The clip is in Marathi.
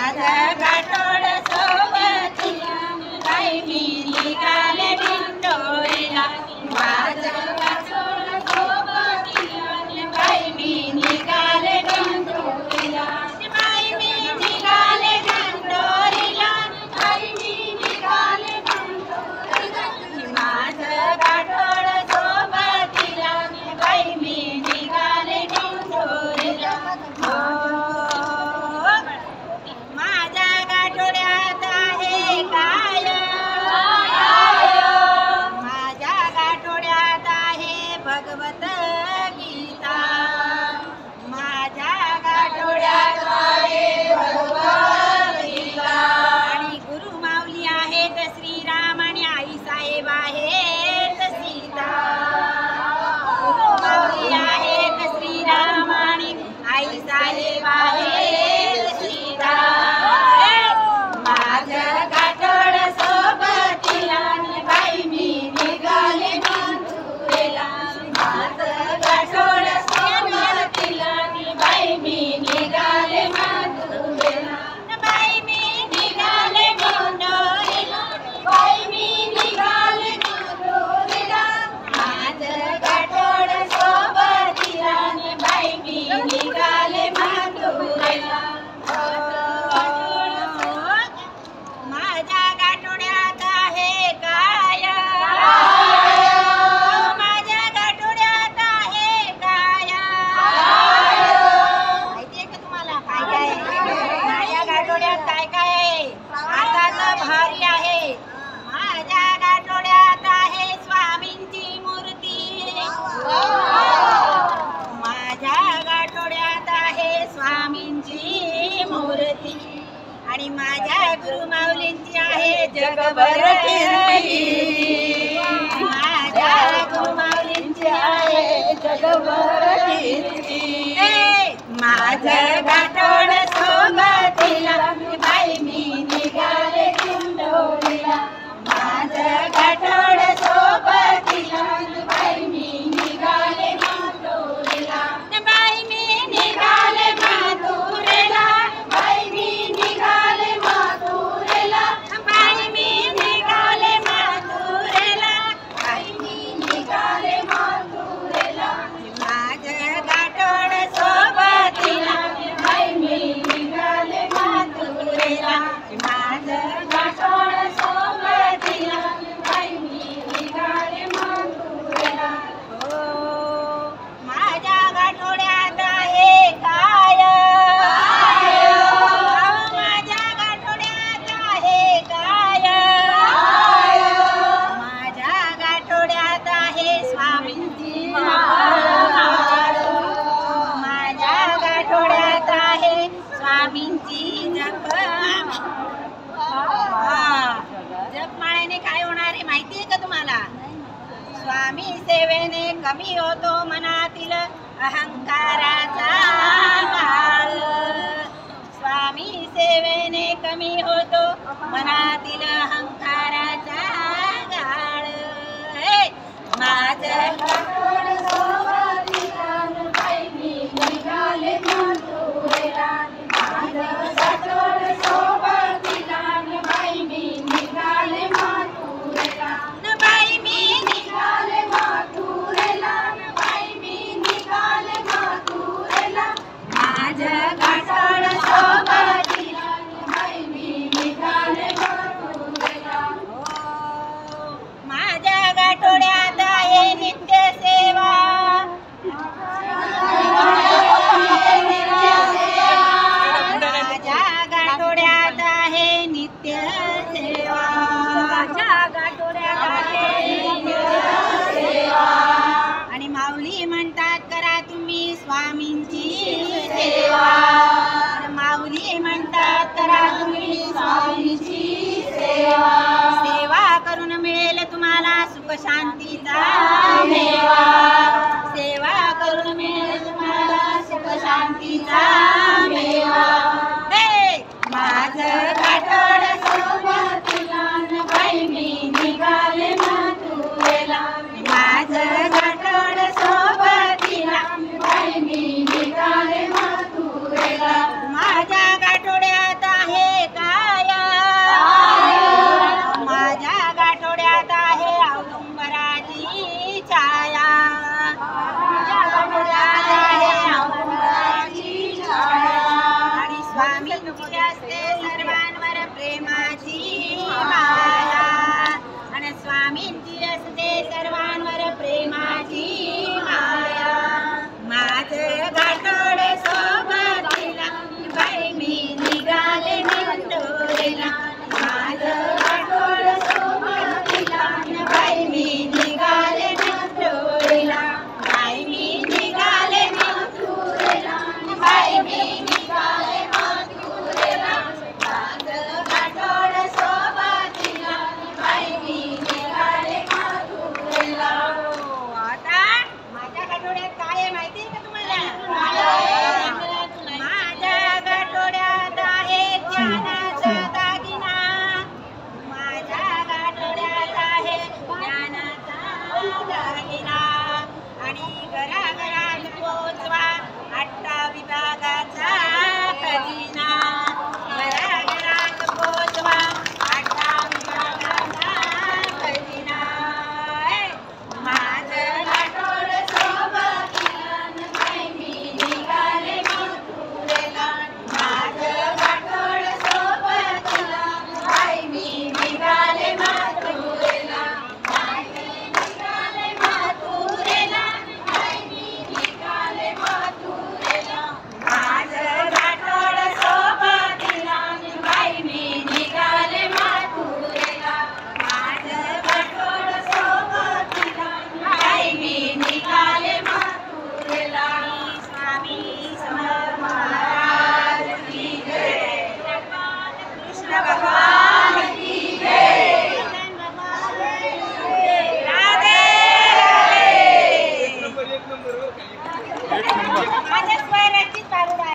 माझं गाठोड सोबतीला बाई मी निघाले दिंडोरीला. माझं गाठोड सोबतीला बाई मी निघाले दिंडोरीला. बाई मी निघाले दिंडोरीला. बाई मी निघाले दिंडोरीला. माझं गाठोड सोबतीला बाई मी निघाले दिंडोरीला. माझ्या गाठोड्यात आहे काय, माझ्या गाठोड्यात आहे भगवत गीता. माझ्या गाठोड्यात आहे भगवत गीता. आणि गुरु माऊली आहेत श्रीराम आणि आई साहेब आहेत सीता. गुरु माऊली आहेत श्रीराम आणि आई साहेब आहेत सीता. माझं गाठोड सोबतीला बाई मी निघाले मथुरेला. माझं गाठोड सोबतीला बाई मी निघाले मथुरेला. बाई मी निघाले दिंडोरीला. बाई मी निघाले दिंडोरीला. माझं गाठोड सोबतीला बाई मी निघाले मथुरेला. माझ्या गाठोड्यात आहे काय, माझ्या गाठोड्यात आहे काय. माहितीये का तुम्हाला काय काय माझ्या गाठोड्यात काय काय आहे. आता तर भारी आहे. माझ्या गाठोड्यात आहे स्वामींची मूर्ती. माझ्या गाठोड्यात आहे स्वामींची मूर्ती. आणि माझ्या गुरु माऊलींची आहे जगभर कीर्ती. माझ्या गुरु माऊलींची आहे जगभर कीर्ती. माझं गाठोड सोबतीला बाई मी निघाले दिंडोरीला. माझं गाठोड सोबतीला बाई मी निघाले मथुरेला. बाई मी निघाले मथुरेला. बाई मी निघाले मथुरेला. बाई मी निघाले मथुरेला. बाई मी निघाले मथुरेला. माझं गाठोड सोबतीला बाई मी निघाले मथुरेला. माझं गाठोड सोबतीला बाई मी निघाले मथुरेला. हो माझ्या गाठोड्यात आहे काय, माझ्या गाठोड्यात आहे काय. माझ्या गाठोड्यात आहे स्वामींची माळ. माझ्या गाठोड्यात आहे स्वामींची जपमाळ. जपमाळेने काय होणार आहे माहितीये का तुम्हाला. स्वामी सेवेने कमी होतो मनातील अहंकाराचा गाळ. स्वामी सेवेने कमी होतो मनातील अहंकाराचा गाळ. माझं गाठोड सोबतीला बाई मी निघाले मथुरेला. माझं गाठोड सोबतीला बाई मी निघाले मथुरेला. बाई मी निघाले मथुरेला. बाई मी निघाले मथुरेला. माझं गाठोड सोबतीला बाई मी निघाले मथुरेला. माझ्या गाठोड्यात आहे नित्य सेवा. माझ्या गाठोड्यात आहे नित्य सेवा. माझ्या गाठोड्यात आहे नित्य सेवा. आणि माऊली म्हणतात करा तुम्ही स्वामींची सेवा. माऊली म्हणतात करा तुम्ही स्वामींची सेवा. सेवा करून मिळेल तुम्हाला सुख शांतीचा मेवा. सेवा करून मिळेल तुम्हाला सुख शांतीचा मेवा. माझं गाठोड सोबतीला बाई मी निघाले मथुरेला. माझं गाठोड सोबतीला बाई मी निघाले मथुरेला. माझ्या गाठोड्यात आहे प्रेमाची